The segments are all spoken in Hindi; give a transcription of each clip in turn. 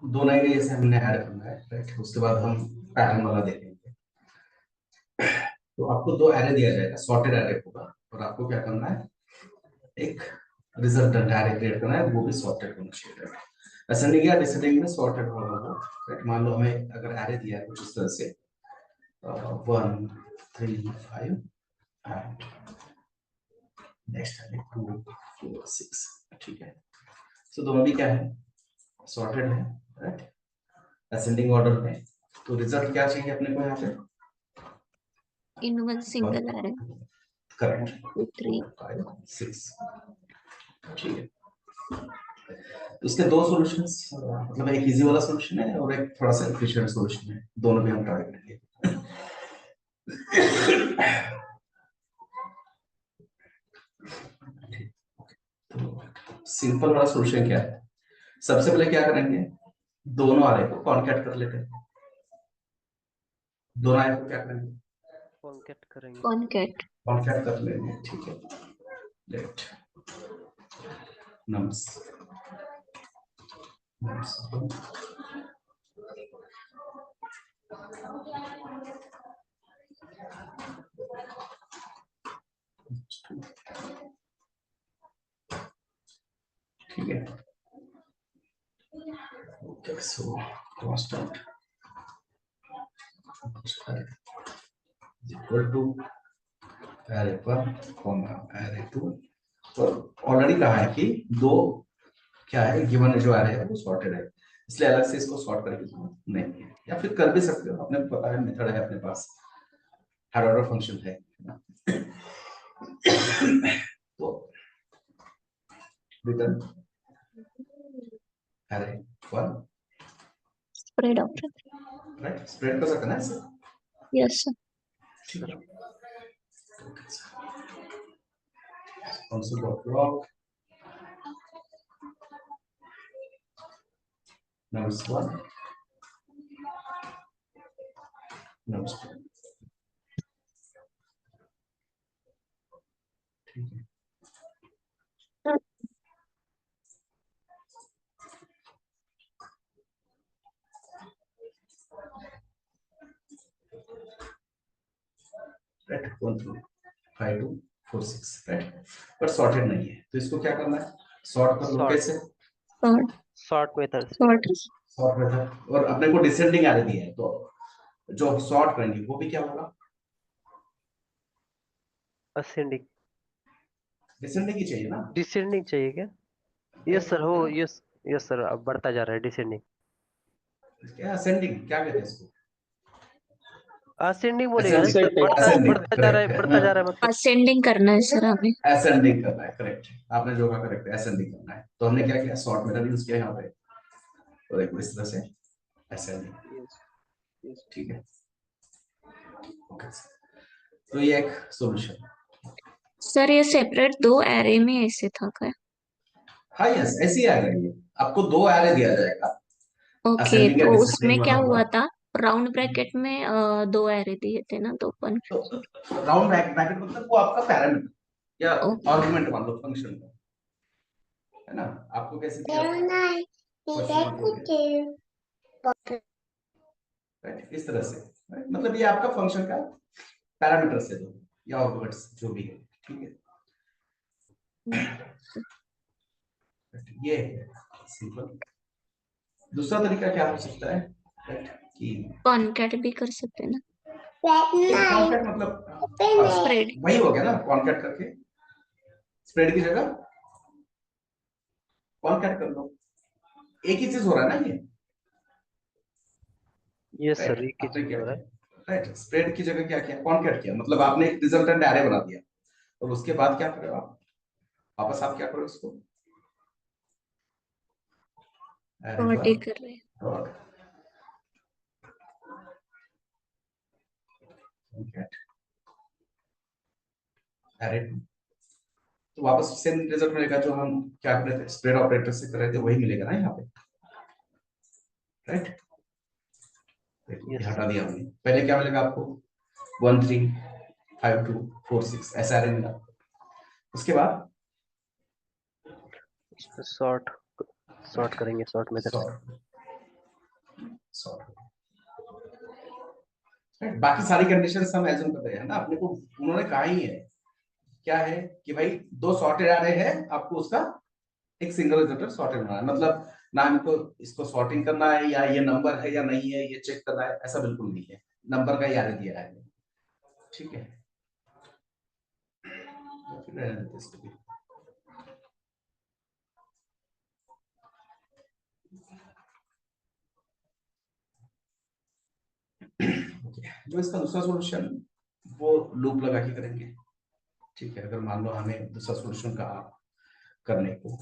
दो नए नए से हमने ऐड करना है, राइट। उसके बाद हम पैटर्न वाला देखेंगे। तो आपको दो एरे दिया जाएगा, सॉर्टेड एरे होगा, और आपको क्या करना है, एक रिजल्टेंट एरे क्रिएट करना है, वो भी सॉर्टेड होना चाहिए, राइट। असेंडिंग या डिसेंडिंग में सॉर्टेड होगा वो, राइट। मान लो हमें अगर एरे दिया है कुछ इस तरह से 1 3 5 एंड नेक्स्ट एरे 2 4 6, ठीक है। तो दोनों भी क्या है, सॉर्टेड है, राइट, असेंडिंग ऑर्डर में। तो रिजल्ट क्या चाहिए अपने को यहाँ पे, in one single array. Correct, 2 3 5 6, ठीक है। तो इसके दो सॉल्यूशंस, मतलब एक इजी वाला सॉल्यूशन है और एक थोड़ा सा एफिशिएंट सॉल्यूशन है, दोनों भी हम ट्राई करेंगे। सिंपल वाला सॉल्यूशन क्या है, सबसे पहले क्या करेंगे, दोनों आरे को कॉन्कैट कर लेते हैं। दोनों आरे को क्या करेंगे, कॉन्कैट करेंगे। concat. कॉन्कैट कर लेंगे, ठीक है। लेट नम्स ठीक है। Okay, so constant equal to array 1 array 2, और ऑलरेडी कहा है कि दो क्या है, गिवन जो array है वो सॉर्टेड है, इसलिए अलग से इसको सॉर्ट करने की जरूरत नहीं है, या फिर कर भी सकते हो, अपने पता है मेथड है अपने पास, हायर ऑर्डर फंक्शन है ना। तो return array 1, Spread operator. Right, spread कर सकते हैं ना इसे, Yes, sir. ठीक है। also got block numbers 1 numbers 2, ठीक है। राइट, 1 2 5 2 4 6, राइट, पर सॉर्टेड नहीं है, तो इसको क्या करना है, सॉर्ट कर लो। Sort. कैसे, Sort. सॉर्ट मेथड से। Sort. सॉर्ट मेथड, और अपने को डिसेंडिंग एरे दिया है, तो जो सॉर्ट करेंगे वो भी क्या होगा, असेंडिंग। डिसेंडिंग ही चाहिए ना, डिसेंडिंग चाहिए क्या? यस सर, हो यस। यस सर, अब बढ़ता जा रहा है डिसेंडिंग। क्या असेंडिंग क्या कहते हैं इसको, असेंडिंग बोलेगा ना सर, असेंडिंग, बढ़ता असेंडिंग, बढ़ता जा रहा है, करेक्ट बढ़ता जा है, रहा है मतलब। Ascending करना है सर हमें. असेंडिंग करना है, करेक्ट, आपने जो कहा करेक्ट है, असेंडिंग करना है। तो हमने क्या किया, सॉर्ट मेथड यूज किया यहाँ पे, तो देखो इस तरह से असेंडिंग, यस यस। ठीक है। ओके, तो ये एक सॉल्यूशन। सर ये सेपरेट दो एरे में ऐसे था क्या? हाँ यस, ऐसे ही आएगा ये, आपको दो एरे दिया जाएगा, ओके, असेंडिंग या तो डिसेंडिंग उसमें वाला क्या होगा। हुआ था, राउंड ब्रैकेट में दो एरे दिए थे ना, तो तो कंफ्यूज. राउंड ब्रैकेट मतलब वो आपका पैरामीटर या ओके. आर्गुमेंट मान लो, फंक्शन का, है ना। आपको कैसे दिया था क्वेश्चन में, राइट, इस तरह से, right? मतलब ये आपका फंक्शन का पैरामीटर से दो या आर्गुमेंट्स जो भी है, ठीक है। ये सिंपल। दूसरा तरीका क्या हो सकता है, right? कि कॉन्कैट भी कर सकते हैं ना. कॉन्कैट मतलब स्प्रेड. वही हो गया ना, कॉन्कैट करके स्प्रेड की जगह कॉन्कैट कर लो, एक ही चीज हो रहा है ना ये, यस सर, राइट। एक ही आपने चीज क्या हो रहा है। किया, राइट, स्प्रेड की जगह क्या किया, कॉन्कैट किया, मतलब आपने एक रिजल्टेंट एरे बना दिया, और उसके बाद क्या करोगे आप, वापस आप क्या करोगे उसको, एरे सॉर्ट ही पर कर रहे हैं. डॉट कॉन्कैट एरे, तो वापस सेम रिजल्ट मिलेगा जो हम क्या कर रहे थे, स्प्रेड ऑपरेटर से कर रहे थे, वही मिलेगा ना यहाँ पे, राइट। देखो ये यस हटा सर। दिया हमने, पहले क्या मिलेगा आपको, 1 3 5 2 4 6 ऐसा एरे मिला, उसके बाद सॉर्ट सॉर्ट करेंगे, सॉर्ट मेथड से। सॉर्ट, सॉर्ट हो गया। Right? बाकी सारी कंडीशंस हम एज्यूम कर रहे हैं ना, अपने को उन्होंने कहा ही है क्या है कि भाई दो सॉर्टेड एरे है, आपको उसका एक सिंगल रिजल्ट सॉर्टेड बनाना है। मतलब ना हमको इसको सॉर्टिंग करना है या ये नंबर है या नहीं है ये चेक करना है, ऐसा बिल्कुल नहीं है, नंबर का याद दिया है। ठीक है, फिर रहने देते इसको भी। Okay. जो इसका दूसरा सॉल्यूशन वो लूप लगा के करेंगे। ठीक है, अगर मान लो हमें दूसरा सॉल्यूशन कहा करने को,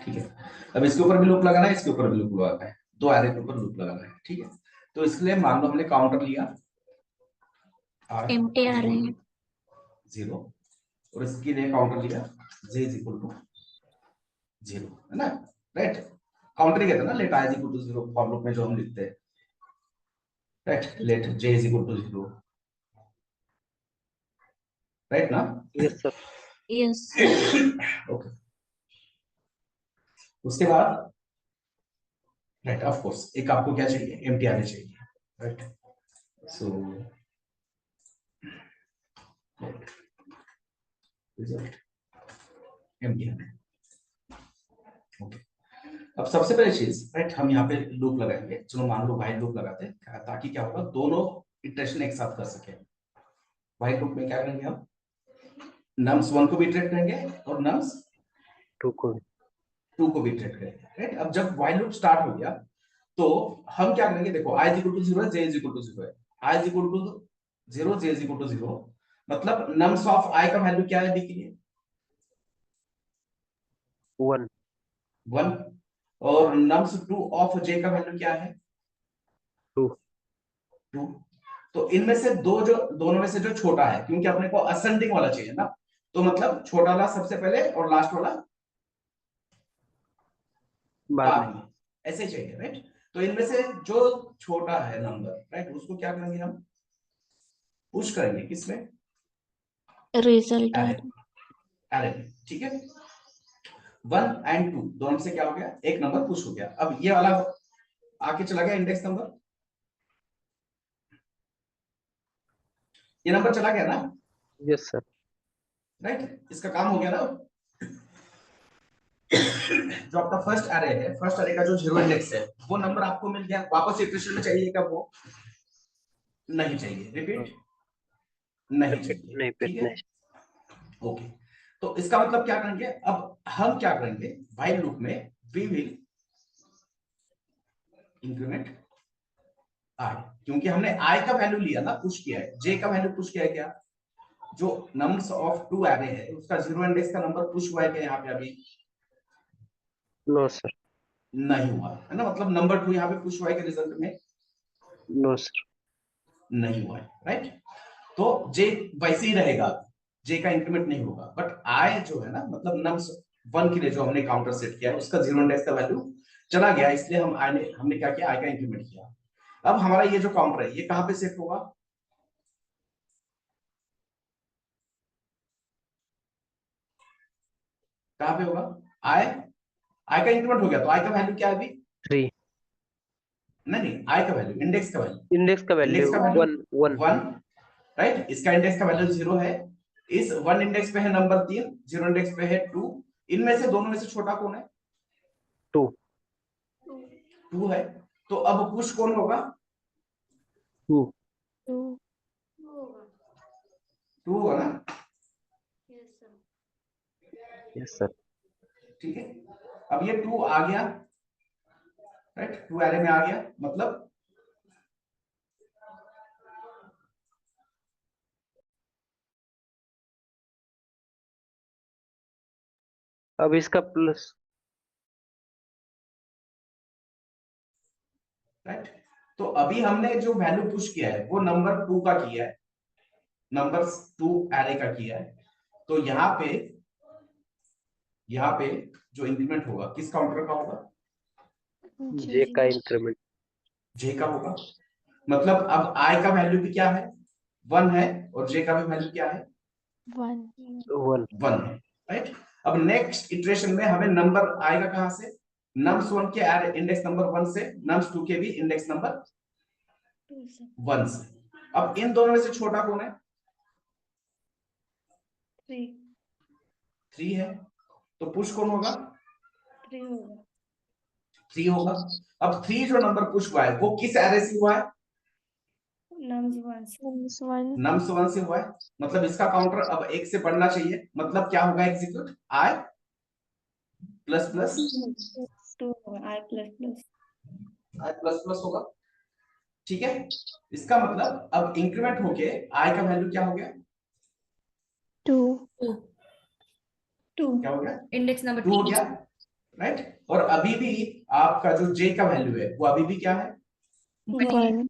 ठीक है, अब इसके ऊपर भी लूप लगाना है, इसके ऊपर भी लूप लगाना है, दो एरे के ऊपर लूप लगाना है। ठीक है, तो इसके लिए मान लो हमने काउंटर लिया एम्प्टी आ रहे हैं। 0 और इसके लिए काउंटर लिया j इज इक्वल टू 0, है ना। राइट, काउंटर ही कहते हैं ना, let i is equal to 0 for loop में जो हम लिखते हैं। Right, let j is equal to 0, right ना। Yes sir. यस। ओके, उसके बाद राइट ऑफ कोर्स एक आपको क्या चाहिए, एम्प्टी आने चाहिए। राइट, सो रिजल्ट एम्प्टी आने। ओके, अब सबसे पहले चीज राइट, हम यहाँ पे लूप लगाएंगे। चलो मान लो व्हाइल लूप लगाते हैं, ताकि क्या होगा, दोनों इटरेशन एक साथ कर सके। व्हाइल लूप में क्या करेंगे हम, नम्स 1 को भी इटरेट करेंगे और नम्स 2 को 2 को भी इटरेट करेंगे। राइट, अब जब व्हाइल लूप स्टार्ट हो गया तो हम क्या करेंगे, देखो i इज इक्वल टू 0 है, j इज इक्वल टू 0 है, i is equal to 0, j is equal to 0, मतलब नम्स ऑफ i का वैल्यू क्या है b के लिए, 1 1, और नम्स 2 ऑफ j का वैल्यू क्या है, 2 2। तो इनमें से दो जो दोनों में से जो छोटा है, क्योंकि अपने को असेंडिंग वाला चाहिए ना, तो मतलब छोटा वाला सबसे पहले और लास्ट वाला बाद में। बाद में, ऐसे चाहिए। राइट, तो इनमें से जो छोटा है नंबर, राइट, उसको क्या करेंगे हम, पुश करेंगे किसमें, रिजल्ट आ एरे, रहे। एरे में। ठीक है, 1 एंड 2 दोनों से क्या हो गया, एक नंबर पुश हो गया। अब ये वाला आके चला गया इंडेक्स नंबर, ये नंबर चला गया ना। Yes sir. राइट, इसका काम हो गया ना। जो आपका फर्स्ट एरे है, फर्स्ट एरे का जो 0 इंडेक्स है, वो नंबर आपको मिल गया। वापस इटरेशन में चाहिए क्या, वो नहीं चाहिए, रिपीट नहीं चाहिए। नहीं फिर ठीक है, नहीं। ओके, तो इसका मतलब क्या करेंगे, अब हम क्या करेंगे, व्हाइल लूप में वी विल इंक्रीमेंट i, क्योंकि हमने i का वैल्यू लिया ना, पुश किया है, j का वैल्यू पुश किया है क्या, जो नंबर्स ऑफ 2 एरे है उसका 0 इंडेक्स का नंबर पुश हुआ है क्या यहाँ पे, अभी नो सर। नहीं हुआ है ना, मतलब नंबर 2 यहाँ पे पुश हुआ है कि रिजल्ट में नो सर। नहीं हुआ है। राइट, तो j वैसे ही रहेगा, j का इंक्रीमेंट नहीं होगा, बट i जो है ना, मतलब नम्स 1 के लिए जो हमने काउंटर सेट किया है उसका 0 इंडेक्स का वैल्यू चला गया, इसलिए हमने क्या किया, i का इंक्रीमेंट किया। अब हमारा ये जो काउंटर है ये कहां पे सेट होगा, कहां पे होगा, i का इंक्रीमेंट हो गया, तो i का वैल्यू क्या है अभी, 3 नहीं नहीं, i का वैल्यू, इंडेक्स का वैल्यू, इंडेक्स का इंडेक्स वैल्यू का वैल्यू 1 1, राइट, इसका इंडेक्स का वैल्यू 0 है, इस 1 इंडेक्स पे है नंबर 3, 0 इंडेक्स पे है 2, इनमें से दोनों में से छोटा कौन है, 2 2 है, तो अब पुश कौन होगा, 2 टू होगा ना। Yes sir. ठीक है, अब ये 2 आ गया, राइट, 2 एरे में आ गया, मतलब अब इसका प्लस, राइट, तो अभी हमने जो वैल्यू पुश किया है वो नंबर 2 का किया है, नंबर 2 एरे का किया है, तो यहाँ पे जो इंक्रीमेंट होगा किस काउंटर का होगा, जे का इंक्रीमेंट। j का होगा, मतलब अब i का वैल्यू भी क्या है 1 है और जे का भी वैल्यू क्या है 1. 1 है, राइट। अब नेक्स्ट इटरेशन में हमें नंबर आएगा कहां से, नम्स 1 के इंडेक्स नंबर 1 से, नम्स 2 के भी इंडेक्स नंबर 1 से। अब इन दोनों में से छोटा कौन है, 3 है, तो पुश कौन होगा, 3 होगा। अब 3 जो नंबर पुश हुआ है वो किस एरे से हुआ है, Nums 1. नम्स 1 से हुआ है, मतलब इसका काउंटर अब 1 से बढ़ना चाहिए, मतलब क्या होगा एग्जीक्यूट, आई प्लस प्लस आई प्लस प्लस होगा, ठीक है। इसका मतलब अब इंक्रीमेंट होके आई का वैल्यू क्या हो गया, 2. क्या हो गया, इंडेक्स नंबर 2 हो गया, राइट। और अभी भी आपका जो जे का वैल्यू है वो अभी भी क्या है, 1.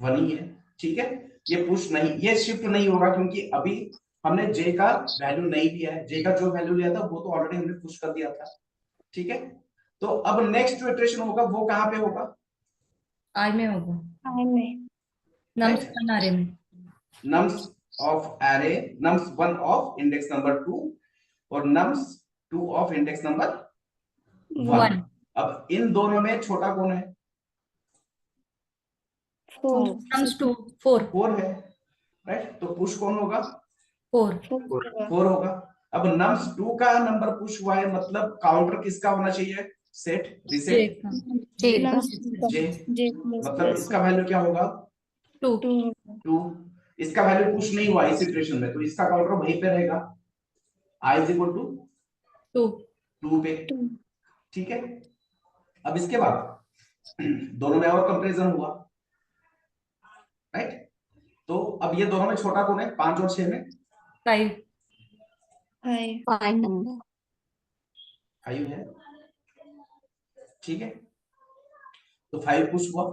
1 ही है, ठीक है। ये पुश नहीं, ये शिफ्ट नहीं होगा क्योंकि अभी हमने जे का वैल्यू नहीं दिया है, जे का जो वैल्यू लिया था वो तो ऑलरेडी हमने पुश कर दिया था, ठीक है। तो अब नेक्स्ट जो इटरेशन होगा वो कहां पे होगा, आई में होगा, नम्स राइट, 1 आरे में। Nums of array, nums 1 of index number 2 और नम्स 2 ऑफ इंडेक्स नंबर 1। 1 अब इन दोनों में छोटा कौन है, 4. नम्स 2 4 4 है, राइट। तो पुश कौन होगा, 4 4 होगा। अब नम्स 2 का नंबर पुश हुआ है, मतलब काउंटर किसका होना चाहिए, सेट जे रीसेट का जे, मतलब इसका वैल्यू क्या होगा 2 2। इसका वैल्यू पुश नहीं हुआ इस सिचुएशन में, तो इसका काउंटर वहीं पे रहेगा, आई इज इक्वल टू 2 2 पे, ठीक है। अब इसके बाद दोनों में और कंपैरिजन हुआ, राइट। तो अब ये दोनों में छोटा कौन है, 5 और 6 में 5 5 number. 5 है, ठीक है। तो 5 पुश हुआ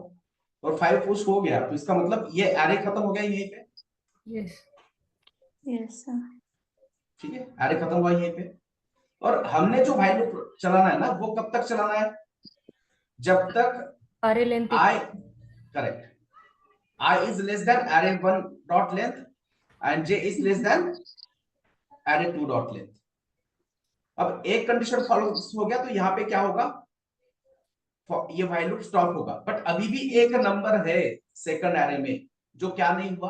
और 5 पुश हो गया, तो इसका मतलब ये एरे खत्म हो गया यहीं पे, यस ठीक है, एरे खत्म हुआ यहीं पे। और हमने जो वैल्यू चलाना है ना वो कब तक चलाना है, जब तक array length I, correct, I is less than array 1 dot length and J is less than array 2 dot length. अब एक कंडीशन फॉलो हो गया तो यहाँ पे क्या होगा, ये वैल्यू स्टॉप होगा, बट अभी भी एक नंबर है सेकंड एरे में जो क्या नहीं हुआ,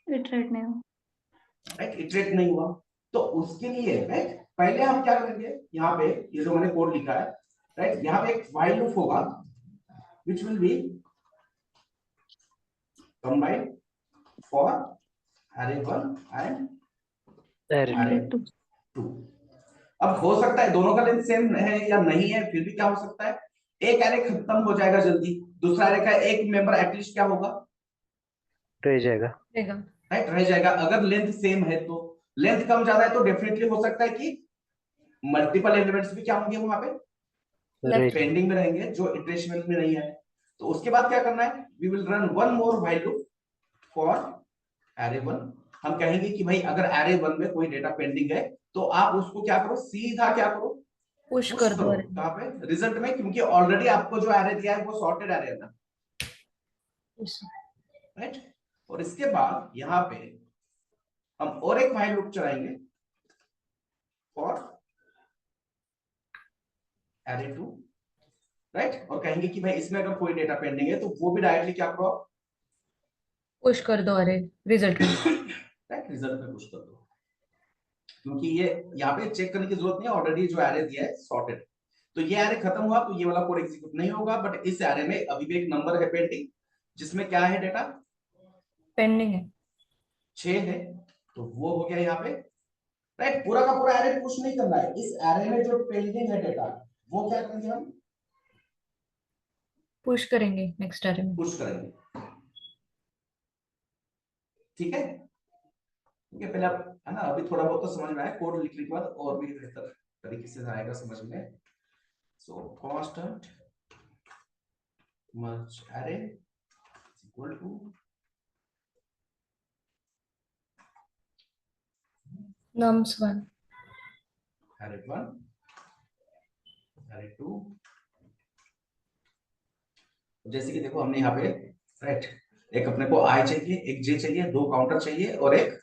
राइट, इटरेट नहीं हुआ। तो उसके लिए राइट पहले हम क्या करेंगे, यहाँ पे ये जो मैंने कोड लिखा है, राइट, यहाँ पे एक व्हाइल लूप होगा which will be combined for array 1 and array 2। अब हो सकता है दोनों का लेंथ सेम है या नहीं है, फिर भी क्या हो सकता है, एक एरे खत्म हो जाएगा जल्दी, दूसरा एरे का एक मेंबर एटलीस्ट क्या होगा, रह जाएगा। राइट, रह जाएगा। अगर लेंथ सेम है तो, लेंथ कम ज्यादा है तो डेफिनेटली हो सकता है कि मल्टीपल एलिमेंट्स भी क्या होंगे वहां पे रह पेंडिंग में रहेंगे जो इटरेशन में नहीं है। तो उसके बाद क्या करना है, we will run one more while loop for array 1। हम कहेंगे कि भाई अगर एरे 1 में कोई डेटा पेंडिंग है तो आप उसको क्या करो, सीधा क्या करो, पुश पुश कर दो करो कहां पे, रिजल्ट में, क्योंकि ऑलरेडी आपको जो एरे दिया है वो सॉर्टेड एरे है ना, राइट। और इसके बाद यहाँ पे हम और एक व्हाइल लूप चलाएंगे फॉर एरे 2, राइट, और कहेंगे कि भाई इसमें अगर कोई डेटा पेंडिंग है तो वो भी डायरेक्टली क्या करो, पुश कर दो अरे रिजल्ट में, राइट, रिजल्ट में पुश कर दो, क्योंकि ये यहाँ पे चेक करने की जरूरत नहीं है, ऑलरेडी जो एरे दिया है सॉर्टेड। तो ये एरे खत्म हुआ तो ये वाला कोड एग्जीक्यूट नहीं होगा, बट इस एरे में अभी भी एक नंबर है पेंडिंग जिसमें क्या है डेटा, पेंडिंग है 6 है, तो वो हो गया यहाँ पे, राइट। पूरा का पूरा एरे पुश नहीं करना है, इस एरे में जो पेंडिंग है डेटा वो क्या करेंगे, हम पुश करेंगे नेक्स्ट अरे में। पुश करेंगे, ठीक है। ठीक है, पहले आप है ना, अभी थोड़ा बहुत तो समझ में आया, कोड लिखने के बाद और भी बेहतर तरीके से आएगा समझ में। So constant merge array equal to nums 1 array 1 array 2। जैसे कि देखो हमने यहाँ पे राइट एक अपने को आई चाहिए, एक जे चाहिए, दो काउंटर चाहिए और एक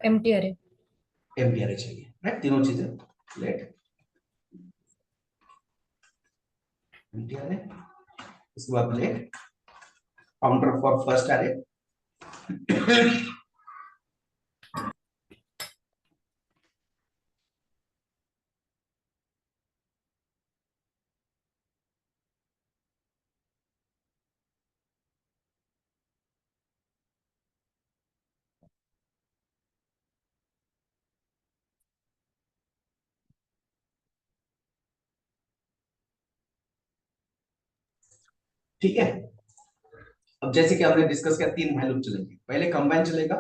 एम्प्टी अरे। एम्प्टी अरे चाहिए, राइट? तीनों चीजें लेट एम्प्टी अरे, उसके बाद लेट काउंटर फॉर फर्स्ट अरे, ठीक है। अब जैसे कि हमने डिस्कस किया, तीन वैल्यू चलेंगे। पहले कंबाइन चलेगा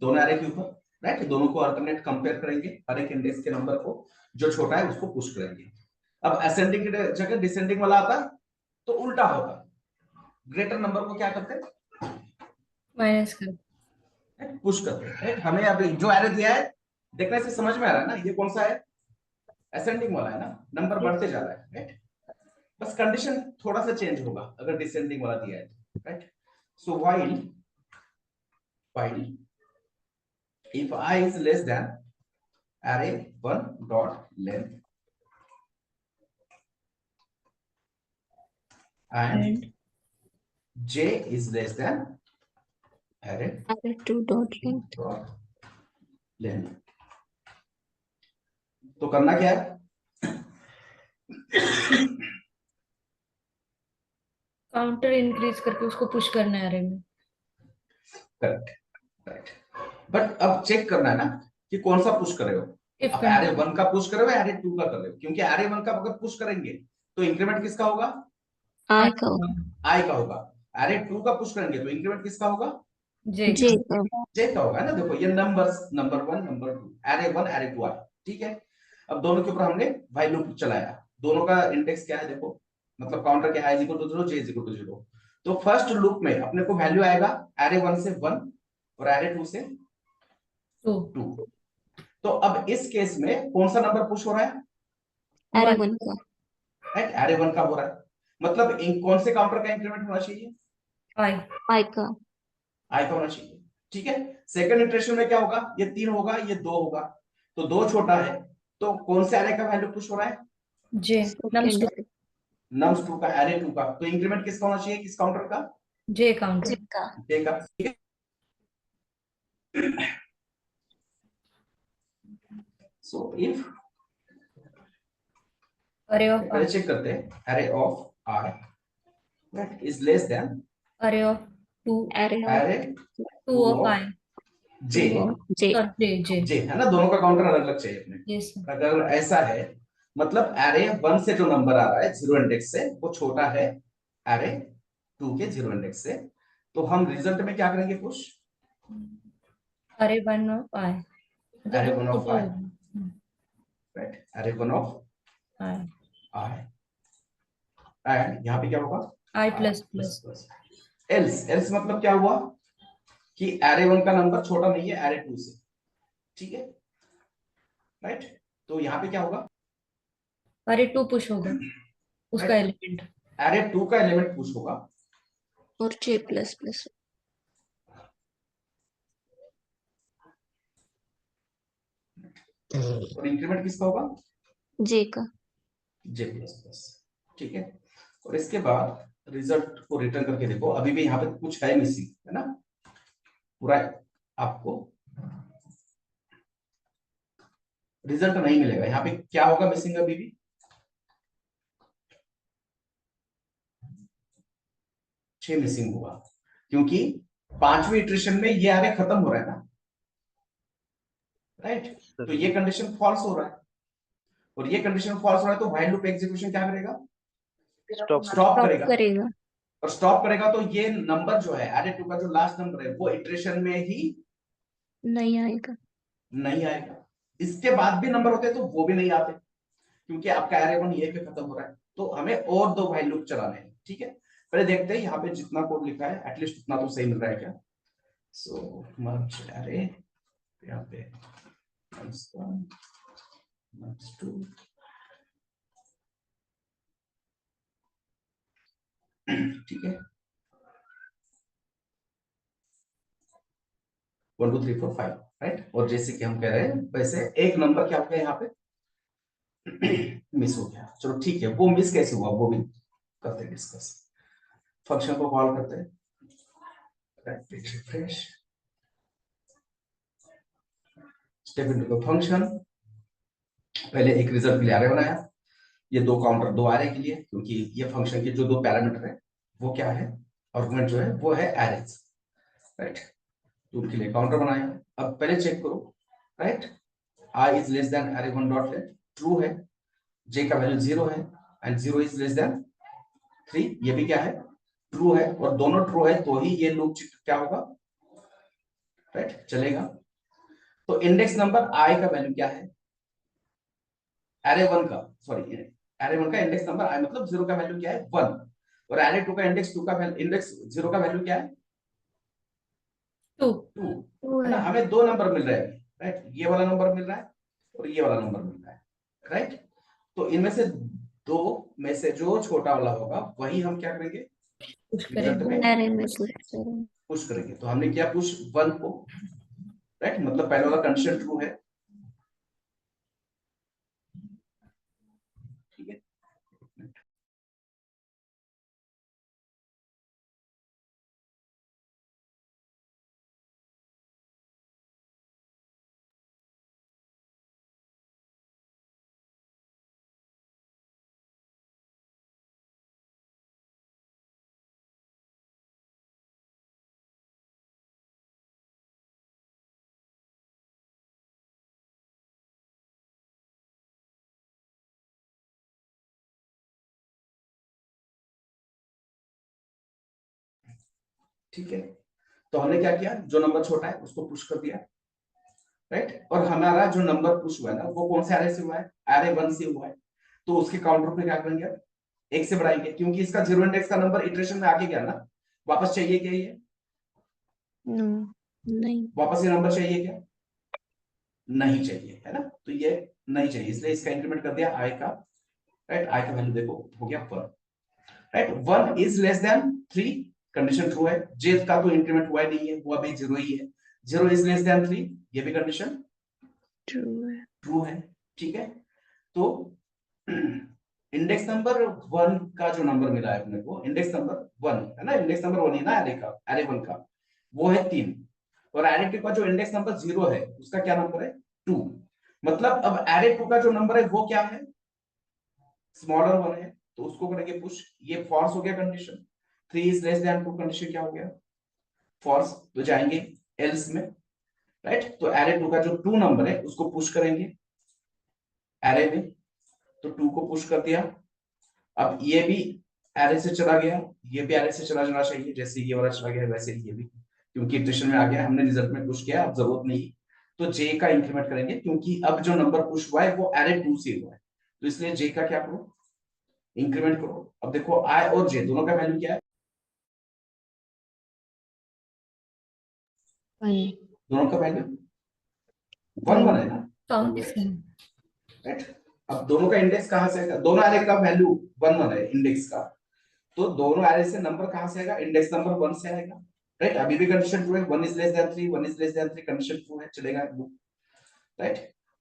दोनों एरे के ऊपर, राइट? दोनों को अल्टरनेट कंपेयर करेंगे, हर एक इंडेक्स के नंबर को, जो छोटा है उसको पुश करेंगे। अब असेंडिंग की जगह डिसेंडिंग वाला आता तो उल्टा होता, ग्रेटर नंबर को क्या करते, माइनस कर। पुश करते, राइट? हमें अभी जो एरे दिया है देखने से समझ में आ रहा है ना, ये कौन सा है, असेंडिंग वाला है ना, नंबर बढ़ते जा रहा है, राइट? बस कंडीशन थोड़ा सा चेंज होगा अगर डिसेंडिंग वाला दिया है, right? So while if I is less than array 1 dot length and j is less than array array 2 dot length. dot length, तो करना क्या है, काउंटर इंक्रीज करके उसको पुश करना है अरे में। Correct, correct. बट अब चेक करना है ना कि कौन सा पुश कर रहे हो, इफ आप एरे 1 का पुश कर रहे हो, एरे 2 का कर रहे हो? क्योंकि एरे 1 का अगर पुश करेंगे तो इंक्रीमेंट किसका होगा, I का होगा, आई का होगा। एरे 2 का पुश करेंगे तो इंक्रीमेंट किसका होगा, जे J का होगा. जे का होगा ना। देखो ये numbers, number 1 number 2, array 1 array 2 आए, ठीक है। अब दोनों के ऊपर हमने व्हाइल लूप चलाया, दोनों का इंडेक्स क्या है देखो, मतलब काउंटर क्या है, i equal to 0, j equal to 0। तो फर्स्ट लूप में अपने को वैल्यू आएगा एरे 1 से 1 और एरे 2 से टू 2। तो अब इस केस में कौन सा नंबर पुश हो रहा है, array 1 का, राइट? एरे 1 का हो रहा है, मतलब कौन से काउंटर का इंक्रीमेंट होना चाहिए, आई I का, आई का होना चाहिए, ठीक है। सेकंड इटरेशन में क्या होगा, ये 3 होगा, ये 2 होगा, तो 2 छोटा है, तो कौन से एरे का वैल्यू पुश हो रहा है, जे नम्स टू second नम्स 2 का, एरे 2 का। तो इंक्रीमेंट किसका होना चाहिए, किस काउंटर का, जे काउंटर। J का, J का, ठीक है। सो इफ अरे ऑफ पहले चेक करते हैं, array of I right is less than array of two array array two 2 of I of J, 2 of J. J J J है ना, दोनों का काउंटर अलग अलग चाहिए अपने। यस अगर ऐसा है मतलब एरे 1 से जो नंबर आ रहा है 0 इंडेक्स से वो छोटा है एरे 2 के 0 इंडेक्स से, तो हम रिजल्ट में क्या करेंगे, पुश अरे one of I array 1 of I, right? Array 1 of I I, and यहाँ पे क्या होगा, आई प्लस प्लस एल्स, एल्स मतलब क्या हुआ कि एरे 1 का नंबर छोटा नहीं है एरे 2 से, ठीक है, राइट? तो यहाँ पे क्या होगा, अरे टू पुश होगा उसका एलिमेंट। एरे 2 का एलिमेंट पुश होगा, और J प्लस प्लस, और इंक्रीमेंट किसका होगा, J का, जे प्लस प्लस, ठीक है। और इसके बाद रिजल्ट को रिटर्न करके देखो, अभी भी यहाँ पे कुछ है मिसिंग, है ना, पूरा आपको रिजल्ट नहीं मिलेगा, यहाँ पे क्या होगा मिसिंग, अभी भी 6 मिसिंग होगा, क्योंकि 5वीं इटरेशन में ये एरे खत्म हो रहा है ना, राइट? तो ये कंडीशन फॉल्स हो रहा है, और ये कंडीशन फॉल्स हो रहा है, तो व्हाइल लूप एग्जीक्यूशन क्या करेगा, स्टॉप स्टॉप stop करेगा। करेगा, और स्टॉप करेगा तो ये नंबर जो है एरे 2 का जो लास्ट नंबर है वो इटरेशन में ही नहीं आएगा, नहीं आएगा। इसके बाद भी नंबर होते तो वो भी नहीं आते, क्योंकि आपका एरे 1 ये पे खत्म हो रहा है। तो हमें और 2 व्हाइल लूप चलाने हैं, ठीक है। पहले देखते हैं यहाँ पे जितना कोड लिखा है एटलीस्ट उतना तो सही मिल रहा है क्या। सो मर्ज एरे, यहाँ पे मर्ज 2, ठीक है। 1 2 3 4 5, राइट। और जैसे कि हम कह रहे हैं वैसे एक नंबर क्या हो गया यहाँ पे मिस हो गया। चलो ठीक है, वो मिस कैसे हुआ वो भी करते हैं डिस्कस। फंक्शन को कॉल करते हैं, refresh, step into the function. पहले एक रिजल्ट के लिए array बनाया, ये दो काउंटर दो array के लिए, क्योंकि ये फंक्शन के जो दो पैरामीटर है वो क्या है, आर्गुमेंट जो है वो है arrays, राइट। तो उनके लिए काउंटर बनाया। अब पहले चेक करो, right, i is less than array 1 dot let, true है, j का वैल्यू 0 है एंड 0 इज लेस देन 3, ये भी क्या है, ट्रू है। और दोनों ट्रू है तो ही ये लूप क्या होगा, राइट, चलेगा। तो इंडेक्स नंबर i का वैल्यू क्या है, array 1 का, सॉरी array 1 का इंडेक्स नंबर i मतलब 0 का वैल्यू क्या है 1, और array 2 का इंडेक्स 2 का इंडेक्स 0 का वैल्यू क्या है 2। 2, टू है ना। है। हमें दो नंबर मिल रहे हैं, राइट, ये वाला नंबर मिल रहा है और ये वाला नंबर मिल रहा है, राइट। तो इनमें से दो में से जो छोटा वाला होगा वही हम क्या करेंगे, पुश रिजल्ट करेंगे। में array में पुश करें। पुश करेंगे। तो हमने किया पुश 1 को, राइट, मतलब पहले वाला कंडीशन ट्रू है, ठीक है। ठीक है, तो हमने क्या किया, जो नंबर छोटा है उसको पुश कर दिया, राइट। और हमारा जो नंबर पुश हुआ है ना वो कौन से array से हुआ है, array 1 से हुआ है। तो उसके काउंटर पे क्या करेंगे, एक से बढ़ाएंगे, क्योंकि इसका जीरो इंडेक्स का नंबर इटरेशन में आगे गया ना, वापस चाहिए क्या ये, नो। नहीं, वापस ये नंबर चाहिए क्या, नहीं चाहिए, है ना। तो ये नहीं चाहिए, इसलिए इसका इंक्रीमेंट कर दिया i का, राइट। i का वैल्यू देखो हो गया 1, right. 1 is less than 3, condition true है। j का तो इंक्रीमेंट हुआ ही नहीं है, वो अभी 0 ही है। 0 इज लेस देन 3, ये भी कंडीशन ट्रू है। ट्रू है, ठीक है। तो इंडेक्स नंबर 1 का जो नंबर मिला है अपने को, इंडेक्स नंबर 1 है ना, इंडेक्स नंबर 1 ही ना array का, array 1 का वो है 3, और array 2 का जो इंडेक्स नंबर 0 है उसका क्या नंबर है 2। मतलब अब array 2 का जो नंबर है वो क्या है, स्मॉलर 1 है, तो उसको करेंगे पुश। ये फॉल्स हो गया condition, 3 is less than 2 condition क्या हो गया, फॉल्स। तो जाएंगे एल्स में, राइट। तो array 2 का जो 2 नंबर है उसको पुश करेंगे array में, तो 2 को पुश कर दिया। अब ये भी array से चला गया, ये भी array से चला जाना चाहिए, जैसे ये वाला चला गया वैसे ये भी, क्योंकि इटरेशन में आ गया, हमने रिजल्ट में पुश किया, अब जरूरत नहीं। तो j का इंक्रीमेंट करेंगे, क्योंकि अब जो नंबर पुश हुआ है वो array 2 से हुआ है, तो इसलिए j का क्या करो, इंक्रीमेंट करो। अब देखो i और j दोनों का वैल्यू क्या है, 1 दोनों का वैल्यू 1 1 है ना, काउंट सेम। राइट। अब दोनों का इंडेक्स कहां से आएगा, दोनों array का वैल्यू 1 1 है इंडेक्स का, तो दोनों array से नंबर कहां से आएगा, इंडेक्स नंबर 1 से आएगा, राइट। अभी भी कंडीशन ट्रू है, 1 is less than 3, 1 is less than 3 condition true है, चलेगा, राइट।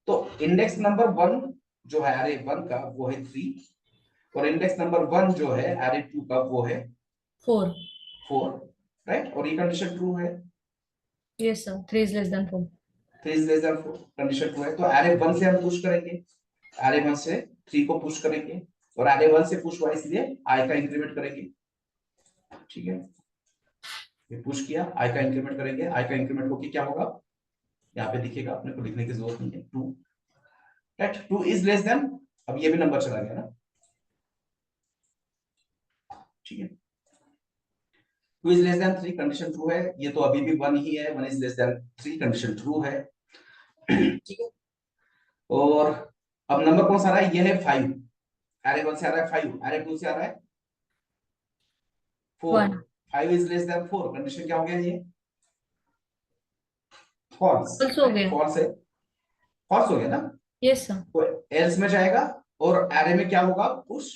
तो इंडेक्स नंबर 1 जो है array 1 का वो है 3, और इंडेक्स नंबर 1 जो है array 2 का वो है 4। 4, राइट। और ये कंडीशन ट्रू है, yes sir, 3 is less then 4। 3 is less then 4 condition true है। तो array 1 से हम पुश करेंगे, array 1 से 3 को पुश करेंगे, और array 1 से पुश हुआ इसलिए i का इंक्रीमेंट करेंगे, ठीक है। ये पुश किया, i का इंक्रीमेंट करेंगे, i का इंक्रीमेंट होके क्या होगा, यहाँ पे दिखेगा, अपने को लिखने की जरूरत नहीं है, 2, राइट। 2 इज लेस देन, अब ये भी नंबर चला गया ना, ठीक है। 2 is less than 3 condition true है, ये तो अभी भी 1 ही है, 1 is less than 3 condition true है, ठीक है। और अब नंबर कौन सा आ रहा है, ये है 5, array 1 से आ रहा है 5, array 2 से आ रहा है 4, 1 5 इज लेस देन 4 कंडीशन क्या हो गया, ये फॉल्स, फॉल्स हो गया। फॉल्स है, फॉल्स हो गया ना। यस सर, तो एल्स में जाएगा, और array में क्या होगा, पुश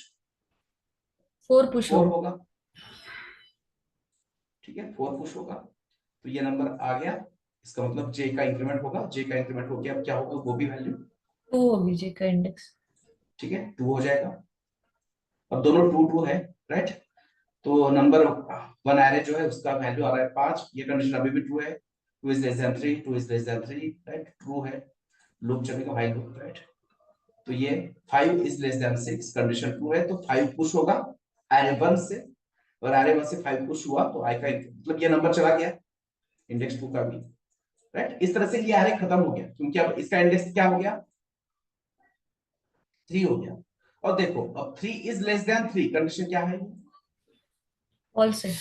4 पुश 4 होगा। होगा, ठीक है, 4 पुश होगा, तो ये नंबर आ गया, इसका मतलब जे का इंक्रीमेंट होगा, जे का इंक्रीमेंट हो गया, अब क्या होगा, वो भी वैल्यू 2 होगी जे का इंडेक्स। ठीक है 2 हो जाएगा। अब दोनों 2 2 है, राइट। तो नंबर 1 एरे जो है उसका वैल्यू आ रहा है 5, ये कंडीशन अभी भी ट्रू है। 2 is less than 3, 2 is less than 3, right, true है, लूप चलेगा व्हाइल लूप, राइट। तो ये 5 is less then 6 condition true है, तो 5 पुश होगा एरे 1 से, और एरे 1 से 5 पुश हुआ तो आई का मतलब ये नंबर चला गया इंडेक्स 2 का भी, राइट। इस तरह से ये एरे खत्म हो गया, क्योंकि अब इसका इंडेक्स क्या हो गया, 3 हो गया। और देखो अब 3 इज लेस देन 3 कंडीशन क्या है, फॉल्स है।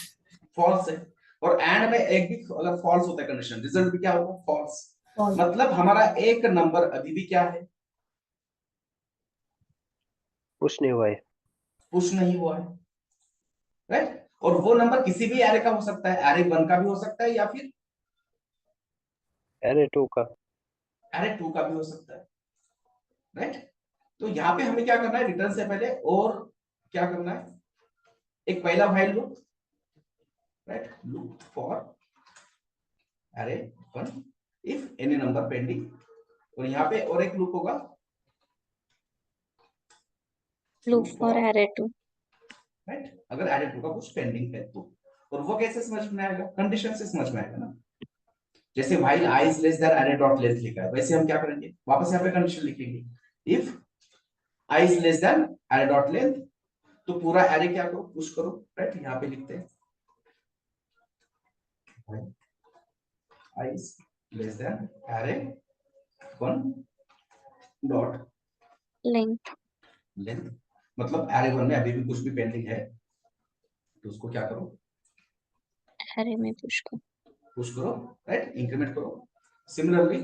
फॉल्स है। और एंड में एक भी अगर फॉल्स होता है कंडीशन, रिजल्ट भी क्या होगा, फॉल्स। फॉल्स। मतलब हमारा एक नंबर अभी भी क्या है, पुश नहीं हुआ है। पुश नहीं हुआ है, राइट। और वो नंबर किसी भी एरे का हो सकता है, एरे 1 का भी हो सकता है, या फिर एरे 2 का। एरे 2 का भी हो सकता है, राइट। तो यहाँ पे हमें क्या करना है, रिटर्न से पहले और क्या करना है, एक पहला while loop, right, loop for array 1 if any number pending, और यहाँ पे और एक लूप होगा, लूप फॉर एरे 2। राइट, अगर एरे 2 का कुछ पेंडिंग है तो। और वो कैसे समझ में आएगा, कंडीशन से समझ में आएगा ना। जैसे while i is less than array dot length लिखा है, वैसे हम क्या करेंगे, वापस यहाँ पे कंडीशन लिखेंगे, if i is less than array dot length, तो पूरा एरे क्या करो, पुश करो, राइट। यहाँ पे लिखते हैं i is less than array 1 dot length length, मतलब एरे 1 में अभी भी कुछ भी पेंडिंग है तो उसको क्या करो, एरे में पुश कर। पुश करो, राइट, इंक्रीमेंट करो। सिमिलरली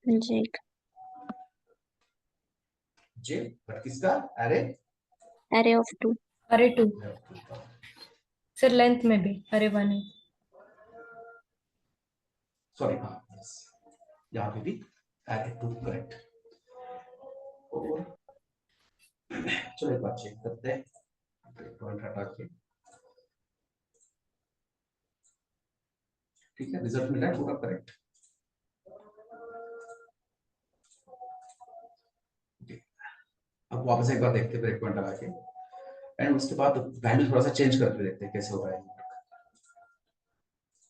जे जे, बट किसका, एरे एरे ऑफ 2। अरे 2 सर, लेंथ में भी अरे 1 है। सॉरी, हाँ yes, यहाँ पे भी एरे 2 करेक्ट। और चलो एक बार चेक करते हैं, पॉइंट हटा के, ठीक है, रिजल्ट मिला है पूरा करेक्ट। अब वापस एक बार देखते हैं ब्रेक पॉइंट लगा के, एंड उसके बाद वैल्यू थोड़ा सा चेंज करके देखते हैं कैसे हो रहा है,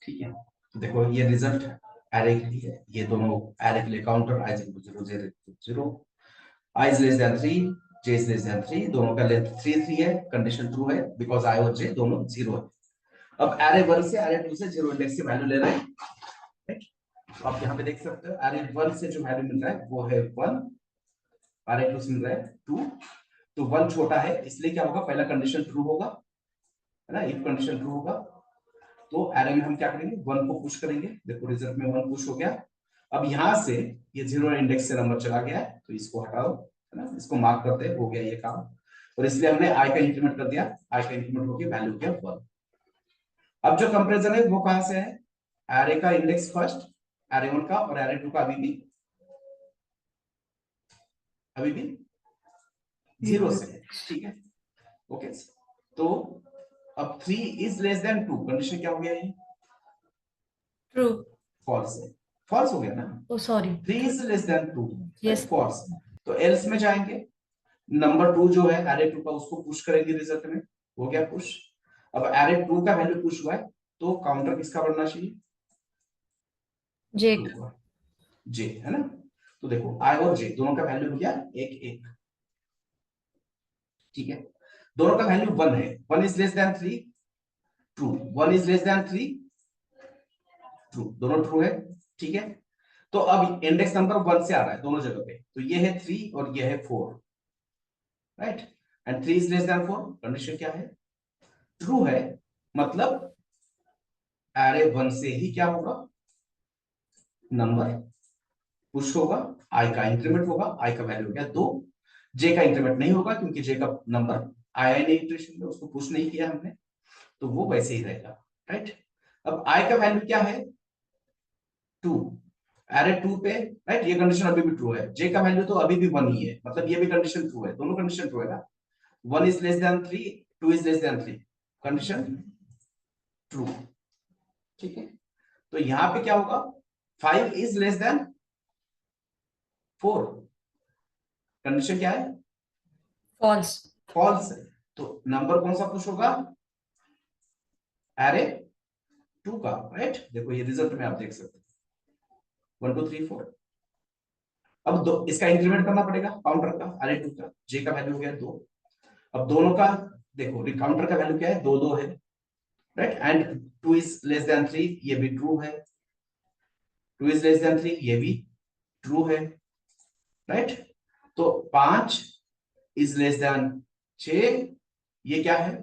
ठीक है। तो देखो ये रिजल्ट एरे के लिए, ये दोनों एरे के लिए counter i 0 0 0 i is less than 3, j is less than 3, दोनों का लेंथ 3 3 है, कंडीशन ट्रू है बिकॉज़ i और j दोनों 0 है। अब एरे 1 से एरे 2 से 0 इंडेक्स की वैल्यू ले रहे हैं, राइट। तो आप यहाँ पे देख सकते हो एरे 1 से जो वैल्यू मिल रहा है वो है 1, एरे 2 से मिल रहा है 2, तो 1 छोटा है इसलिए क्या होगा, पहला कंडीशन ट्रू होगा, है ना, इफ कंडीशन ट्रू होगा तो एरे में हम क्या करेंगे, 1 को पुश करेंगे, देखो रिजल्ट में 1 पुश हो गया। अब यहां से ये 0 इंडेक्स से नंबर चला गया है तो इसको हटाओ, है ना, इसको मार्क करते हैं, हो गया ये काम। और इसलिए हमने i का इंक्रीमेंट कर दिया, i का इंक्रीमेंट हो गया, वैल्यू क्या 1। अब जो कंपैरिजन है वो कहां से है, एरे का इंडेक्स फर्स्ट, एरे 1 का, और एरे 2 का अभी भी 0 से है, ठीक है, ओके। तो अब 3 इज लेस देन 2 कंडीशन क्या हो गया, ये ट्रू। फॉल्स है, फॉल्स हो गया ना, oh sorry. 3 is less than 2, Yes. False. तो एल्स में जाएंगे, नंबर 2 जो है एरे 2 का, उसको पुश करेंगे, रिजल्ट में हो गया पुश। अब एरे 2 का वैल्यू पुश हुआ है तो काउंटर किसका बढ़ना चाहिए, जे 2 का, जे, है ना। तो देखो i और j दोनों का वैल्यू हो गया 1 1, ठीक है, दोनों का वैल्यू 1 है, 1 is less than 3 true, 1 is less than 3 true, दोनों ट्रू है, ठीक है। तो अब इंडेक्स नंबर 1 से आ रहा है दोनों जगह पे, तो ये है 3 और ये है 4, right, and 3 is less then 4 condition क्या है, ट्रू है, मतलब एरे 1 से ही क्या होगा, नंबर पुश होगा, i का इंक्रीमेंट होगा, i का वैल्यू हो गया 2, j का इंक्रीमेंट नहीं होगा क्योंकि j का नंबर आया नहीं इटरेशन में, उसको पुश नहीं किया हमने, तो वो वैसे ही रहेगा, राइट। अब i का वैल्यू क्या है 2, एरे 2 पे, राइट, ये कंडीशन अभी भी ट्रू है, j का वैल्यू तो अभी भी 1 ही है, मतलब ये भी कंडीशन ट्रू है, दोनों कंडीशन ट्रू है ना, 1 is less than 3, 2 is less than 3 condition true. ठीक है, तो यहां पे क्या होगा, 5 इज लेस देन 4, कंडीशन क्या है, फॉल्स। फॉल्स है। तो नंबर कौन सा पुश होगा, एरे 2 का, राइट। देखो ये रिजल्ट में आप देख सकते हैं 1 2 3 4। अब दो इसका इंक्रीमेंट करना पड़ेगा काउंटर का, एरे 2 का, जे का वैल्यू हो गया 2। अब दोनों का देखो, काउंटर का वैल्यू क्या है, 2 2 है, right. And 2 is less than 3, ये भी ट्रू है। 2 इज लेस देन 3, ये भी ट्रू है, राइट। तो 5 इज लेस देन 6, ये क्या है,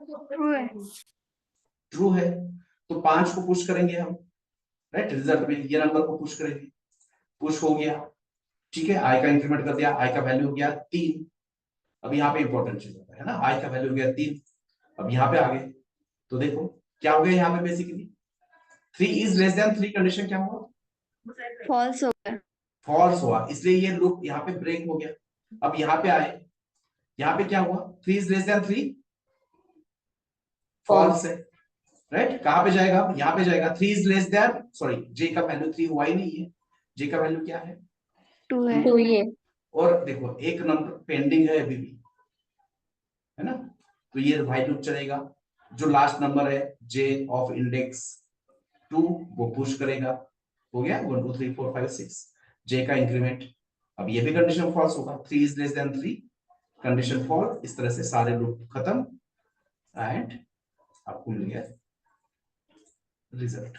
ट्रू है। ट्रू है। तो 5 को पुश करेंगे हम, राइट। रिजल्ट में ये नंबर को पुश करेंगे, पुश हो गया। ठीक है, आई का इंक्रीमेंट कर दिया, आई का वैल्यू हो गया 3। अब यहाँ पे इंपॉर्टेंट चीज होता है ना, आई का वैल्यू हो गया 3। अब यहाँ पे आ गए तो देखो क्या हो गया यहाँ पे, basically 3 is less than 3, condition क्या हुआ, फॉल्स हो गया। फॉल्स हुआ, इसलिए ये लूप यहाँ पे ब्रेक हो गया। अब यहाँ पे आए, यहाँ पे क्या हुआ, 3 इज लेस देन 3, फॉल्स है, राइट। कहां पे जाएगा, यहाँ पे जाएगा, 3 इज लेस देन, सॉरी जे का वैल्यू 3 हुआ ही नहीं है, जे का वैल्यू क्या है, 2 है। 2 ये और देखो एक नंबर पेंडिंग है अभी भी, है ना। तो ये व्हाइट लूप चलेगा, जो लास्ट नंबर है जे ऑफ इंडेक्स 2 वो पुश करेगा, हो गया 1 2 3 4 5 6, जे का इंक्रीमेंट। अब ये भी कंडीशन फॉल्स होगा, 3 is less than 3, condition false. इस तरह से सारे लूप खत्म एंड आपको मिल गया रिजल्ट,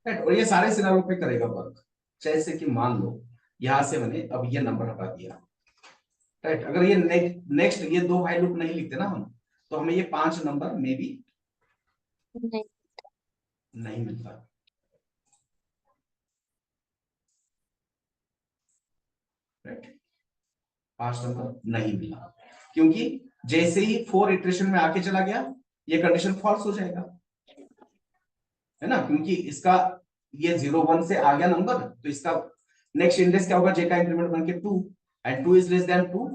राइट। और ये सारे सिनारियो पे करेगा वर्क। जैसे कि मान लो यहां से मैंने अब ये नंबर हटा दिया, राइट। अगर ये नेक्स्ट ये 2 व्हाइल लूप नहीं लिखते ना हम, तो हमें ये 5 नंबर में भी नहीं, नहीं मिलता, राइट। 5 नंबर नहीं मिला, क्योंकि जैसे ही 4 इटरेशन में आके चला गया ये कंडीशन फॉल्स हो जाएगा, है ना। क्योंकि इसका ये 0 1 से आ गया नंबर, तो इसका नेक्स्ट इंडेक्स क्या होगा, जे का इंक्रीमेंट बन के 2, and 2 is less than 2,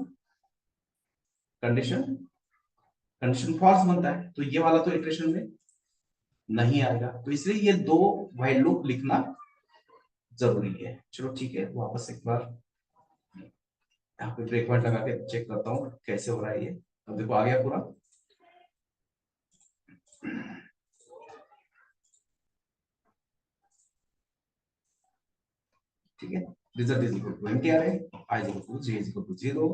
condition false बनता है। तो ये वाला तो इटरेशन में नहीं आएगा, तो इसलिए ये 2 व्हाइल लूप लिखना जरूरी है। चलो ठीक है, वापस एक बार यहाँ पे ब्रेक पॉइंट लगा के चेक करता हूँ कैसे हो रहा है ये। अब देखो आ गया पूरा, ठीक है। Result is equal to empty आ रहे हैं, I is equal to J is equal to 0,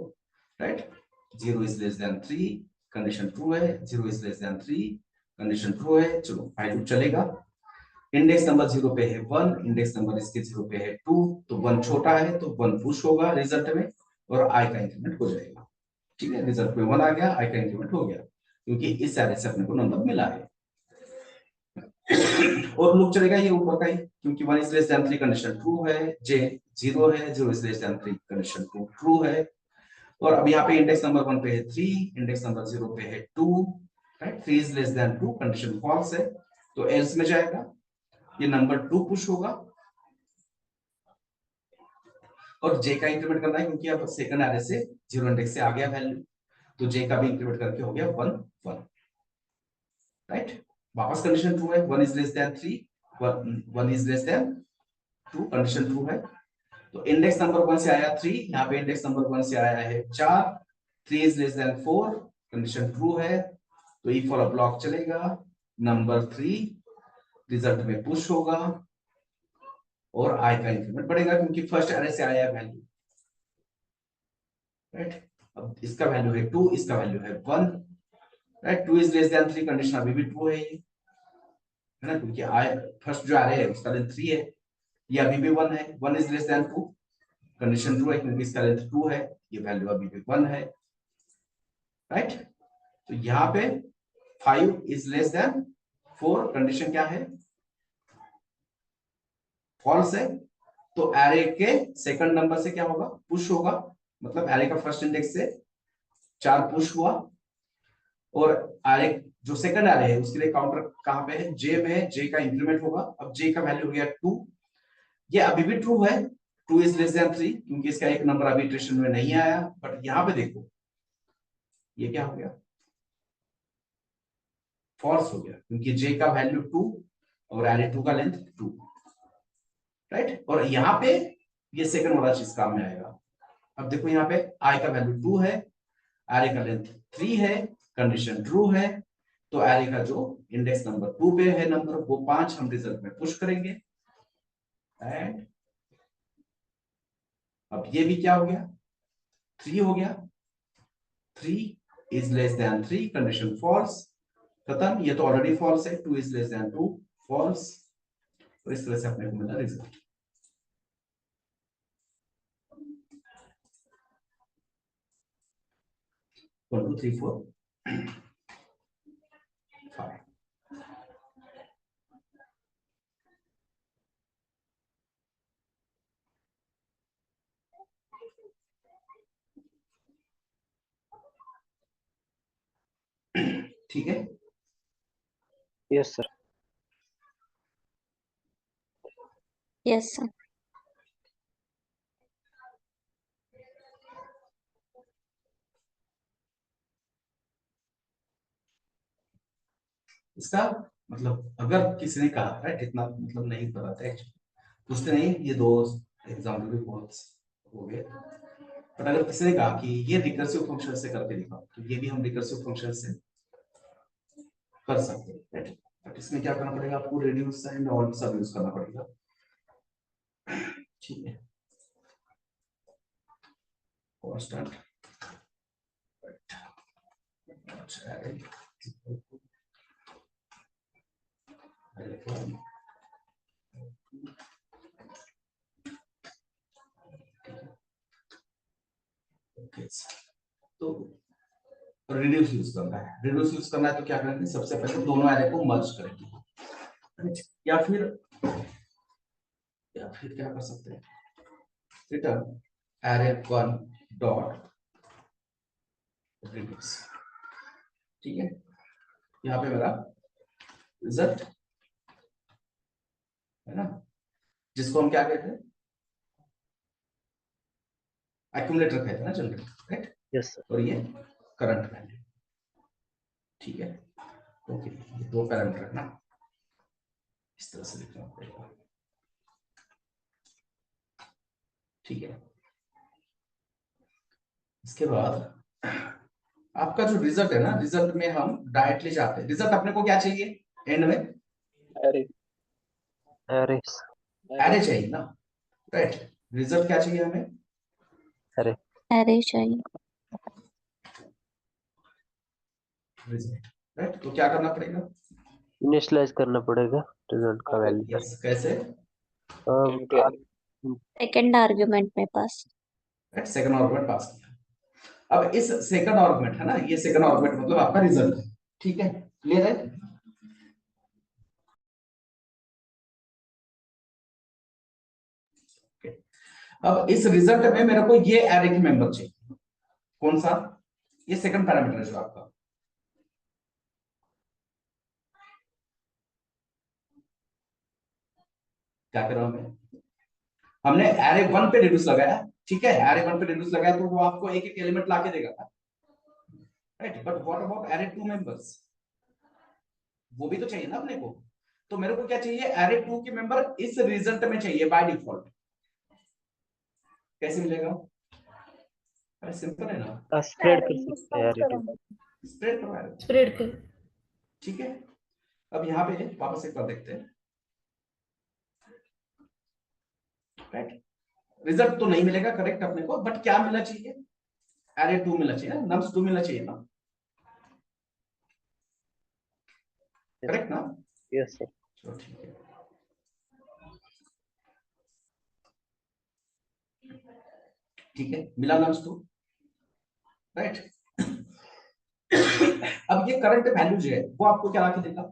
right. 0 is less than 3, condition true है। 0 is less than 3, condition true है। चलो फाइल चलेगा। इंडेक्स नंबर 0 पे है 1, इंडेक्स नंबर इसके 0 पे है 2, तो 1 छोटा है तो 1 पुश होगा रिजल्ट में, और आई का इंक्रीमेंट हो जाएगा। ठीक है, रिजल्ट में 1 आ गया, आई का इंक्रीमेंट हो गया, क्योंकि इस एरे से अपने को नंबर मिला है। और लूप चलेगा ये ऊपर का ही, क्योंकि 1 is less than 3 condition true है, जे 0 है, 0 is less than 3 condition true है। और अब यहाँ पे इंडेक्स नंबर 1 पे है 3, इंडेक्स नंबर 0 पे है 2, right. 3 is less than 2, condition false है, तो एल्स में जाएगा, ये नंबर 2 पुश होगा, और जे का इंक्रीमेंट करना है, क्योंकि अब सेकंड एरे से 0 इंडेक्स से आ गया वैल्यू, तो जे का भी इंक्रीमेंट करके हो गया 1 1, राइट। वापस कंडीशन ट्रू है, 1 is less than 3, 1 is less than 2, condition true है। तो इंडेक्स नंबर 1 से आया 3, यहाँ पे इंडेक्स नंबर 1 से आया है 4, 3 is less then 4, condition true है। तो ई फॉर अ ब्लॉक चलेगा, नंबर 3 रिजल्ट में पुश होगा, और आई का इंक्रीमेंट बढ़ेगा, क्योंकि फर्स्ट एरे से आया है वैल्यू, राइट। अब इसका वैल्यू है 2, इसका वैल्यू है 1, right. 2 is less than 3, condition अभी भी ट्रू है, ये है ना, क्योंकि आई फर्स्ट जो एरे है उसका लेंथ 3 है, ये अभी भी 1 है। 1 is less than 2, condition true है, क्योंकि इसका लेंथ 2 है, ये वैल्यू अभी भी 1 है, राइट। तो यहाँ पे 5 इज लेस देन 4, कंडीशन क्या है, फॉल्स है। तो एरे के सेकंड नंबर से क्या होगा, पुश होगा, मतलब एरे का फर्स्ट इंडेक्स से 4 पुश हुआ, और एरे जो सेकंड एरे है उसके लिए काउंटर कहां पे है, जे में है, जे का इंक्रीमेंट होगा। अब जे का वैल्यू हो गया 2, ये अभी भी ट्रू है, 2 इज लेस देन 3, क्योंकि इसका एक नंबर अभी इटरेशन में नहीं आया। बट यहाँ पे देखो ये क्या हो गया, फॉल्स हो गया, क्योंकि जे का वैल्यू 2 और एरे 2 का लेंथ 2, राइट। और यहाँ पे ये सेकंड वाला चीज काम में आएगा। अब देखो यहाँ पे आई का वैल्यू 2 है, एरे का लेंथ 3 है, कंडीशन ट्रू है, तो एरे का जो इंडेक्स नंबर 2 पे है नंबर, वो 5 हम रिजल्ट में पुश करेंगे। एंड अब ये भी क्या हो गया, 3 हो गया, 3 is less than 3, condition false, खत्म। ये तो ऑलरेडी फॉल्स है, 2 इज लेस देन 2, फॉल्स। तो इस तरह से अपने को मिला result. One two three four five. ठीक है, यस सर। Yes sir. इसका मतलब अगर किसी ने कहा, राइट, इतना मतलब नहीं पता था एक्चुअली, उसने नहीं, ये दो एग्जाम्पल भी बहुत हो गए, पर अगर किसी ने कहा कि ये रिकर्सिव फंक्शन से करके दिखाओ, तो ये भी हम रिकर्सिव फंक्शन से कर सकते हैं, राइट। बट इसमें क्या करना पड़ेगा, आपको रेड्यूस एंड ऑल सब यूज करना पड़ेगा, ठीक है। कांस्टेंट तो रिड्यूस यूज करना है, रिड्यूस यूज करना है तो क्या करेंगे, सबसे पहले दोनों एरे को मर्ज करेंगे, या फिर क्या कर सकते हैं, रिटर्न एरे 1 डॉट रिड्यूस, ठीक है। यहाँ पे मेरा रिजल्ट है ना, जिसको हम क्या कहते हैं, एक्यूमुलेटर कहते हैं ना जनरली, राइट। Yes sir. और ये करंट वैल्यू, ठीक है। ओके, ये दो पैरामीटर है ना, इस तरह से लिखना पड़ेगा, ठीक है। इसके बाद आपका जो रिजल्ट है ना, रिजल्ट में हम डायरेक्टली जाते हैं, रिजल्ट अपने को क्या चाहिए एंड में, अरे एरे चाहिए ना, राइट। रिजल्ट क्या चाहिए हमें, अरे एरे चाहिए। Result, right. तो क्या करना पड़ेगा, इनिशियलाइज करना पड़ेगा रिजल्ट का वैल्यू। यस, कैसे, सेकेंड आर्ग्यूमेंट में पास। राइट, सेकंड आर्गुमेंट पास किया। अब इस सेकंड आर्गुमेंट है ना, ये सेकंड आर्गुमेंट मतलब आपका रिजल्ट है, ठीक है, क्लियर है। अब इस रिजल्ट में मेरे को ये एरे की मेंबर चाहिए, कौन सा, ये सेकंड पैरामीटर है जो आपका, क्या कर रहा हूं मैं, हमने एरे 1 पे रिड्यूस लगाया, ठीक है, एरे 1 पे रिड्यूस लगाया तो वो आपको एक एक एलिमेंट लाके देगा, right. But what about array 2 members, वो भी तो चाहिए ना अपने को। तो मेरे को क्या चाहिए, एरे 2 के मेंबर इस रिजल्ट में चाहिए बाय डिफॉल्ट। कैसे मिलेगा, अरे सिंपल है ना, स्प्रेड कर सकते हैं यार ये तो। स्प्रेड करवाया, स्प्रेड कर। ठीक है। अब यहाँ पे वापस एक बार देखते हैं, राइट। रिजल्ट तो नहीं मिलेगा करेक्ट अपने को, बट क्या मिलना चाहिए, एरे 2 मिलना चाहिए, नम्स 2 मिलना चाहिए ना, करेक्ट ना। Yes sir. चलो ठीक है, ठीक है, मिला नम्स 2, राइट। अब ये करंट वैल्यू जो है वो आपको क्या लाके देगा,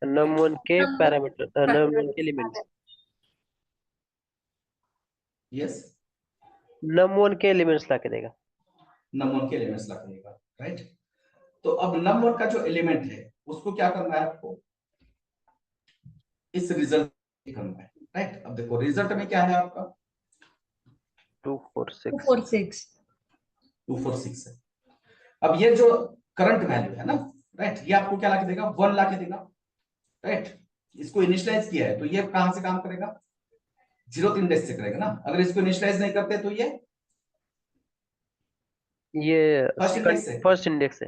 num1 के पैरामीटर, num1 के एलिमेंट्स, यस, num1 के एलिमेंट्स लाके देगा। नम1 के एलिमेंट्स लाके देगा, राइट। तो अब नम1 का जो एलिमेंट है उसको क्या करना है आपको, इस रिजल्ट करना है, राइट। अब देखो रिजल्ट में क्या है आपका, 2 4 6। 2 4 6। 246 है। अब ये जो करंट वैल्यू है ना, राइट, ये आपको क्या लाके देगा, 1 लाके देगा, राइट। इसको इनिशियलाइज किया है तो ये कहां से काम करेगा, 0th इंडेक्स से करेगा ना। अगर इसको इनिशियलाइज नहीं करते तो ये फर्स्ट इंडेक्स से, फर्स्ट इंडेक्स है।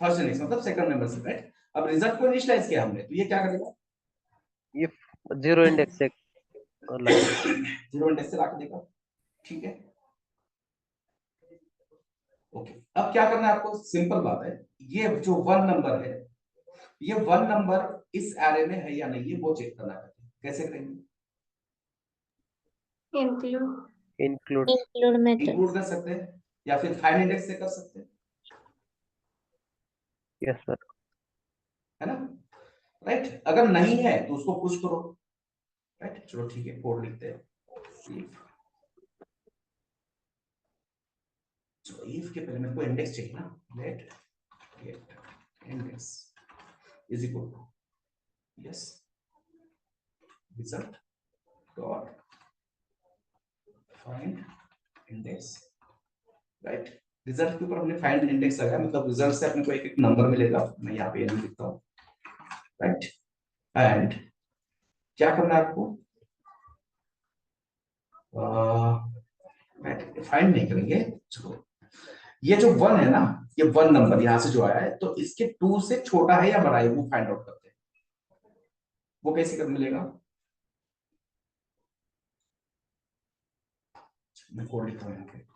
फर्स्ट इंडेक्स मतलब सेकंड नंबर से, राइट। अब रिजल्ट को इनिशियलाइज किया हमने तो ये क्या करेगा, ये 0 इंडेक्स से लगा। 0 इंडेक्स से लाके देगा, ठीक है। ओके, अब क्या करना है आपको, सिंपल बात है, ये जो 1 नंबर है, ये 1 नंबर इस एरे में है या नहीं, ये वो चेक करना है। कैसे करेंगे, Include. Include include method. Include कर सकते हैं या फिर फाइंड इंडेक्स से कर सकते हैं, यस सर। है ना, राइट। अगर नहीं है तो उसको पुश करो, राइट। चलो ठीक है, कोड लिखते हैं। इफ के पहले मेरे को इंडेक्स चाहिए ना, let get index is equal to yes result dot find index, right. Result के ऊपर हमने फाइंड इंडेक्स लगाया, मतलब रिजल्ट से अपने को एक एक नंबर मिलेगा, मैं यहाँ पे नहीं लिखता हूँ, राइट। एंड क्या करना है आपको, फाइंड नहीं करेंगे, चलो ये जो 1 है ना, ये 1 नंबर यहां से जो आया है, तो इसके 2 से छोटा है या बड़ा है वो फाइंड आउट करते हैं। वो कैसे कर मिलेगा, मैं कोड लिखता हूं यहाँ पे,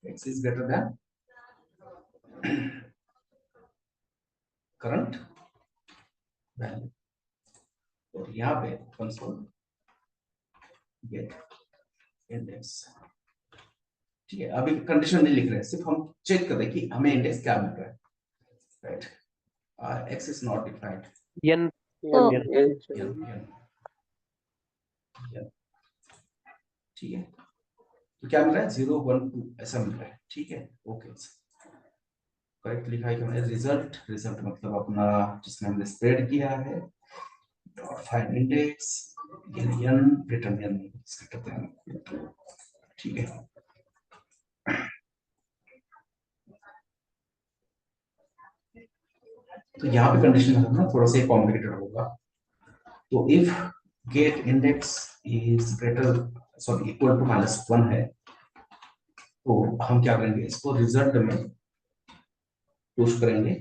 x is greater than current value, और यहाँ पे कंसोल गेट इंडेक्स, ठीक है। अभी कंडीशन नहीं लिख रहे हैं, सिर्फ हम चेक कर रहे हैं कि हमें इंडेक्स क्या मिल रहा है, right. x is not defined, N O n, ठीक है। तो क्या मिल रहा है, 0 1 2 ऐसा मिल रहा है, ठीक है। ओके, करेक्ट लिखा है कि हमने रिजल्ट, रिजल्ट मतलब अपना जिसमें हमने स्प्रेड किया है, dot find index n return n करते हैं, ठीक है। तो यहाँ पे कंडीशन ना थोड़ा सा कॉम्प्लिकेटेड होगा। तो if get index is greater sorry equal to -1 है, तो हम क्या करेंगे, इसको रिजल्ट में पुश करेंगे।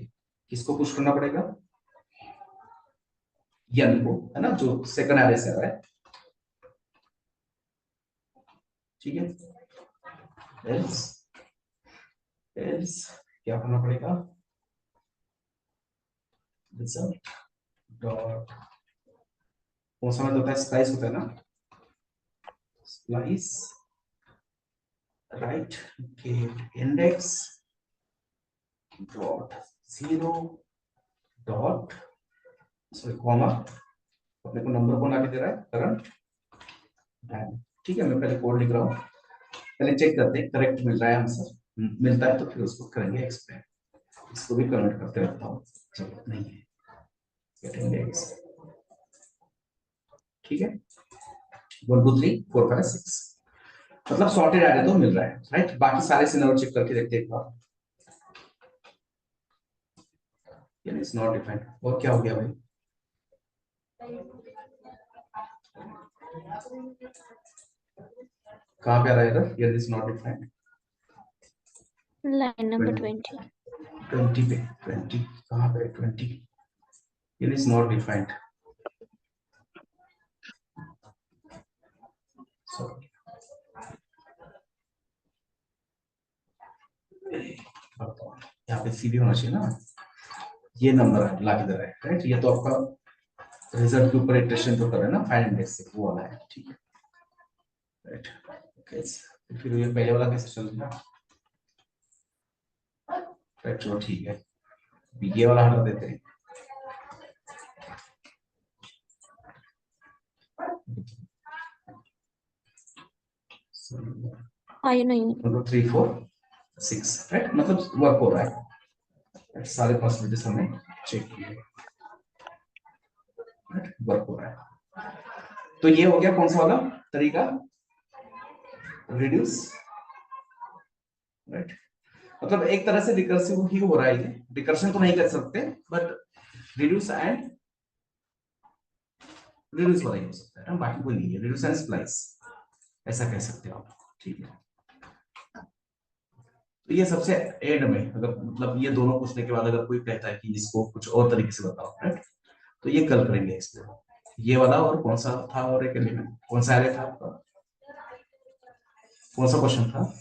किसको पुश करना पड़ेगा, n को, है ना, जो सेकंड एरे से आ रहा है, ठीक है। एल्स एल्स क्या करना पड़ेगा, रिजल्ट डॉट, कौन सा होता है, स्लाइस होता है ना, slice right get index dot 0 dot sorry comma, अपने को नंबर कौन आके दे रहा है, करंट, ठीक है। मैं पहले कोड लिख रहा हूँ, पहले चेक करते हैं करेक्ट मिल रहा है आंसर, मिलता है तो फिर उसको करेंगे एक्सप्लेन। इसको भी कमेंट करते रहता हूँ, जरूरत नहीं है, गेट इंडेक्स, ठीक है। 1 2 3 4 5 6 मतलब सॉर्टेड एरे तो मिल रहा है, राइट। बाकी सारे सिनेरियो चेक करके देखते हैं एक बार, यानी इट्स नॉट डिफाइंड। और क्या हो गया भाई, कहाँ पे आ रहा है error, here is not defined, line number 20। 20 पे, 20 कहाँ पे, 20 here is not defined, sorry यहाँ पे सी भी होना चाहिए ना, ये नंबर ला के दे रहा है, राइट। ये तो आपका रिजल्ट के ऊपर इटरेशन तो कर रहा है ना, फाइंड इंडेक्स से, वो वाला है, ठीक है, राइट। ओके, फिर ये पहले वाला कैसे चलेगा, राइट। चलो ठीक है, ये वाला हटा देते हैं, आई नहीं, 1 2 3 4 6, राइट, मतलब वर्क हो रहा है, सारे पॉसिबिलिटीज हमने चेक किए, वर्क हो रहा है। तो ये हो गया कौन सा वाला तरीका, रिड्यूस, राइट। मतलब एक तरह से रिकर्सिव ही हो रहा है, ये रिकर्शन तो नहीं कर सकते बट रिड्यूस एंड रिड्यूस वाला ही हो सकता है ना, बाकी कोई नहीं है। रिड्यूस एंड स्प्लाइस ऐसा कह सकते हो आप, ठीक है। तो ये सबसे एंड में अगर मतलब ये दोनों पूछने के बाद अगर कोई कहता है कि इसको कुछ और तरीके से बताओ, राइट, तो ये कल करेंगे इसमें। ये वाला और कौन सा था, और एक एलिमेंट कौन सा एरे था आपका, कौन सा क्वेश्चन था?